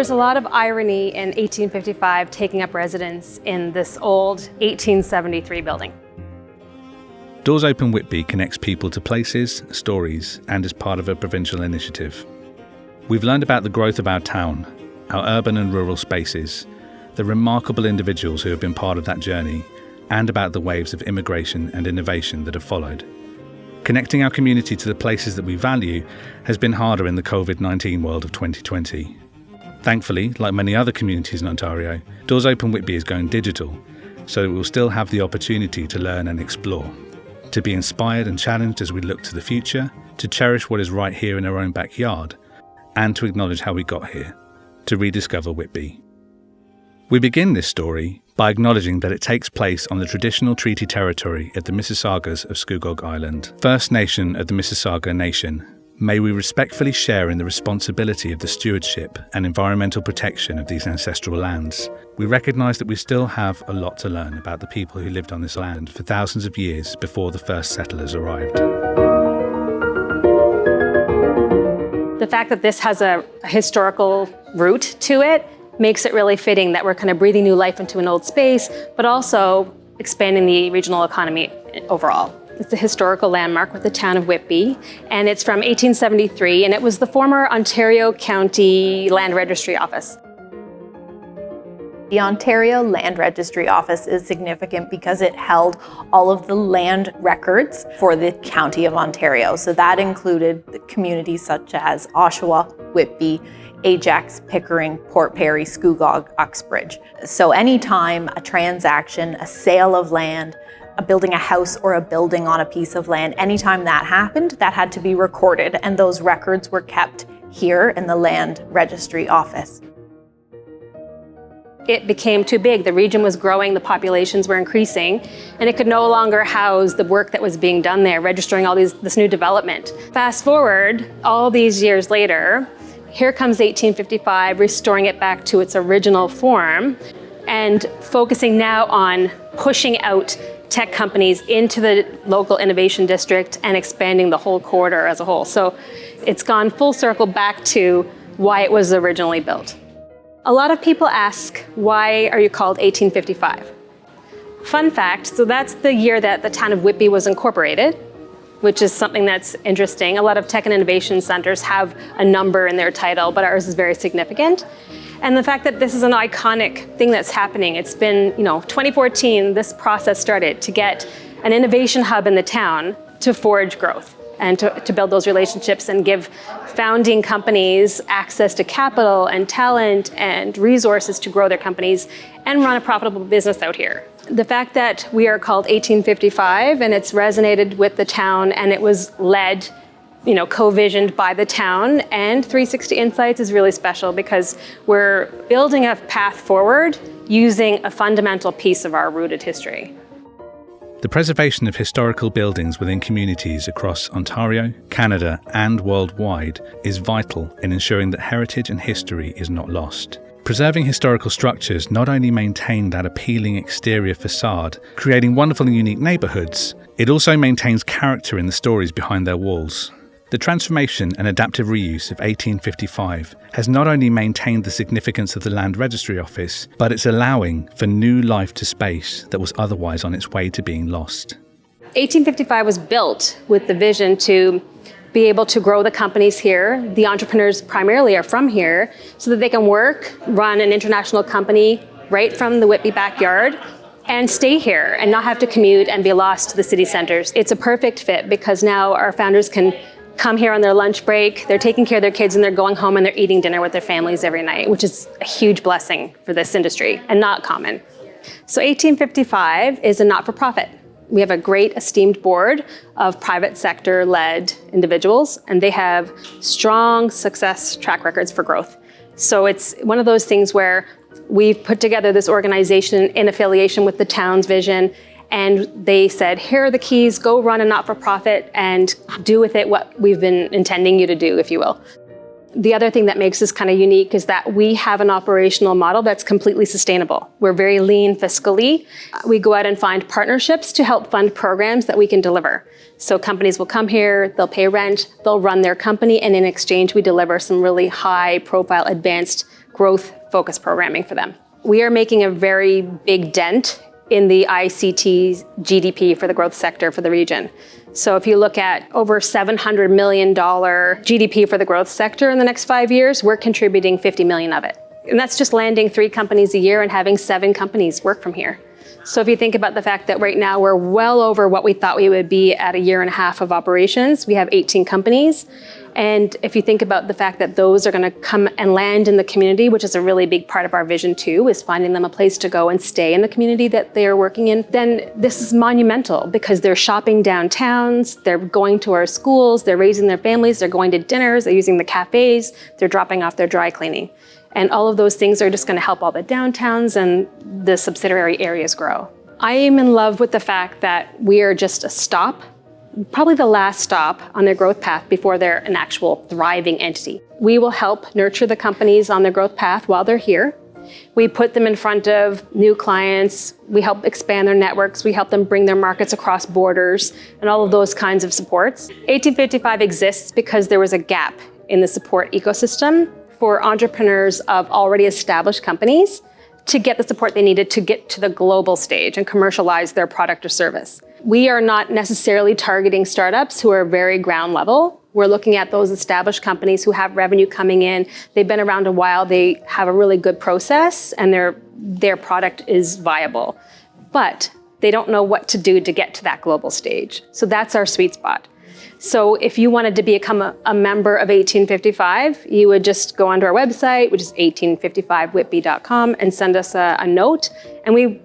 There's a lot of irony in 1855 taking up residence in this old 1873 building. Doors Open Whitby connects people to places, stories, and is part of a provincial initiative. We've learned about the growth of our town, our urban and rural spaces, the remarkable individuals who have been part of that journey, and about the waves of immigration and innovation that have followed. Connecting our community to the places that we value has been harder in the COVID-19 world of 2020. Thankfully, like many other communities in Ontario, Doors Open Whitby is going digital, so that we'll still have the opportunity to learn and explore, to be inspired and challenged as we look to the future, to cherish what is right here in our own backyard, and to acknowledge how we got here, to rediscover Whitby. We begin this story by acknowledging that it takes place on the traditional treaty territory of the Mississaugas of Scugog Island, First Nation of the Mississauga Nation. May we respectfully share in the responsibility of the stewardship and environmental protection of these ancestral lands. We recognise that we still have a lot to learn about the people who lived on this land for thousands of years before the first settlers arrived. The fact that this has a historical root to it makes it really fitting that we're kind of breathing new life into an old space, but also expanding the regional economy overall. It's a historical landmark with the town of Whitby, and it's from 1873, and it was the former Ontario County Land Registry Office. The Ontario Land Registry Office is significant because it held all of the land records for the County of Ontario. So that included the communities such as Oshawa, Whitby, Ajax, Pickering, Port Perry, Scugog, Uxbridge. So anytime a transaction, a sale of land, building a house or a building on a piece of land, anytime that happened, that had to be recorded, and those records were kept here in the Land Registry Office. It became too big. The region was growing, the populations were increasing, and it could no longer house the work that was being done there, registering all this new development. Fast forward, all these years later, here comes 1855, restoring it back to its original form, and focusing now on pushing out tech companies into the local innovation district and expanding the whole corridor as a whole. So it's gone full circle back to why it was originally built. A lot of people ask, why are you called 1855? Fun fact, so that's the year that the town of Whitby was incorporated, which is something that's interesting. A lot of tech and innovation centers have a number in their title, but ours is very significant. And the fact that this is an iconic thing that's happening, it's been, 2014, this process started to get an innovation hub in the town to forge growth and to build those relationships and give founding companies access to capital and talent and resources to grow their companies and run a profitable business out here. The fact that we are called 1855 and it's resonated with the town and it was led, co-visioned by the town and 360 Insights is really special because we're building a path forward using a fundamental piece of our rooted history. The preservation of historical buildings within communities across Ontario, Canada, and worldwide is vital in ensuring that heritage and history is not lost. Preserving historical structures not only maintain that appealing exterior facade, creating wonderful and unique neighbourhoods, it also maintains character in the stories behind their walls. The transformation and adaptive reuse of 1855 has not only maintained the significance of the Land Registry Office, but it's allowing for new life to space that was otherwise on its way to being lost. 1855 was built with the vision to be able to grow the companies here. The entrepreneurs primarily are from here, so that they can work, run an international company right from the Whitby backyard, and stay here and not have to commute and be lost to the city centers. It's a perfect fit because now our founders can come here on their lunch break, they're taking care of their kids and they're going home and they're eating dinner with their families every night, which is a huge blessing for this industry and not common. So 1855 is a not-for-profit. We have a great esteemed board of private sector-led individuals, and they have strong success track records for growth. So it's one of those things where we've put together this organization in affiliation with the town's vision, and they said, here are the keys, go run a not-for-profit and do with it what we've been intending you to do, if you will. The other thing that makes us kind of unique is that we have an operational model that's completely sustainable. We're very lean fiscally. We go out and find partnerships to help fund programs that we can deliver. So companies will come here, they'll pay rent, they'll run their company, and in exchange, we deliver some really high-profile, advanced growth-focused programming for them. We are making a very big dent in the ICT GDP for the growth sector for the region. So if you look at over $700 million GDP for the growth sector in the next 5 years, we're contributing 50 million of it. And that's just landing 3 companies a year and having 7 companies work from here. So if you think about the fact that right now we're well over what we thought we would be at a year and a half of operations, we have 18 companies. And if you think about the fact that those are going to come and land in the community, which is a really big part of our vision too, is finding them a place to go and stay in the community that they are working in, then this is monumental because they're shopping downtowns, they're going to our schools, they're raising their families, they're going to dinners, they're using the cafes, they're dropping off their dry cleaning. And all of those things are just going to help all the downtowns and the subsidiary areas grow. I am in love with the fact that we are just a stop, probably the last stop on their growth path before they're an actual thriving entity. We will help nurture the companies on their growth path while they're here. We put them in front of new clients. We help expand their networks. We help them bring their markets across borders and all of those kinds of supports. 1855 exists because there was a gap in the support ecosystem for entrepreneurs of already established companies to get the support they needed to get to the global stage and commercialize their product or service. We are not necessarily targeting startups who are very ground level. We're looking at those established companies who have revenue coming in. They've been around a while. They have a really good process and their product is viable. But they don't know what to do to get to that global stage. So that's our sweet spot. So if you wanted to become a member of 1855, you would just go onto our website, which is 1855whitby.com, and send us a note. And we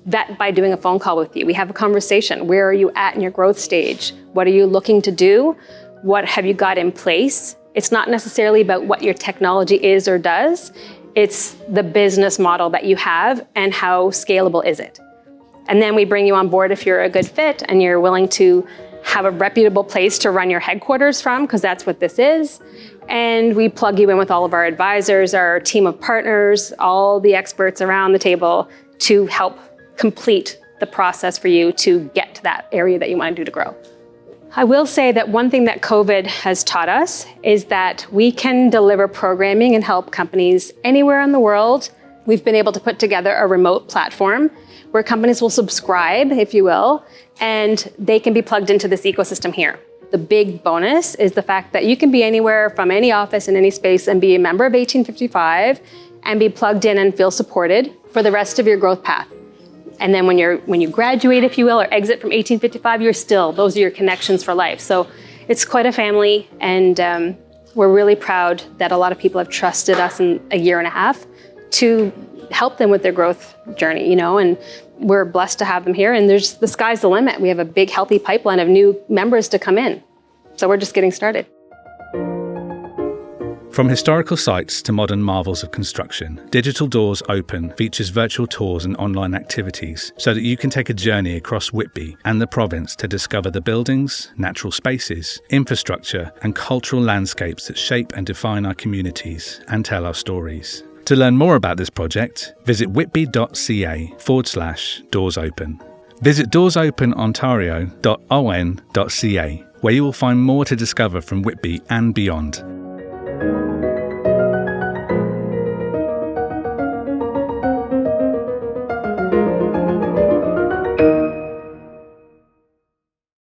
vet by doing a phone call with you. We have a conversation. Where are you at in your growth stage? What are you looking to do? What have you got in place? It's not necessarily about what your technology is or does. It's the business model that you have and how scalable is it. And then we bring you on board if you're a good fit and you're willing to have a reputable place to run your headquarters from, because that's what this is. And we plug you in with all of our advisors, our team of partners, all the experts around the table to help complete the process for you to get to that area that you want to do to grow. I will say that one thing that COVID has taught us is that we can deliver programming and help companies anywhere in the world. We've been able to put together a remote platform where companies will subscribe, if you will, and they can be plugged into this ecosystem here. The big bonus is the fact that you can be anywhere from any office in any space and be a member of 1855 and be plugged in and feel supported for the rest of your growth path. And then when you graduate, if you will, or exit from 1855, those are your connections for life. So it's quite a family, and we're really proud that a lot of people have trusted us in a year and a half to help them with their growth journey, and we're blessed to have them here, and the sky's the limit. We have a big, healthy pipeline of new members to come in. So we're just getting started. From historical sites to modern marvels of construction, Digital Doors Open features virtual tours and online activities so that you can take a journey across Whitby and the province to discover the buildings, natural spaces, infrastructure, and cultural landscapes that shape and define our communities and tell our stories. To learn more about this project, visit whitby.ca/doorsopen. Visit doorsopenontario.on.ca, where you will find more to discover from Whitby and beyond.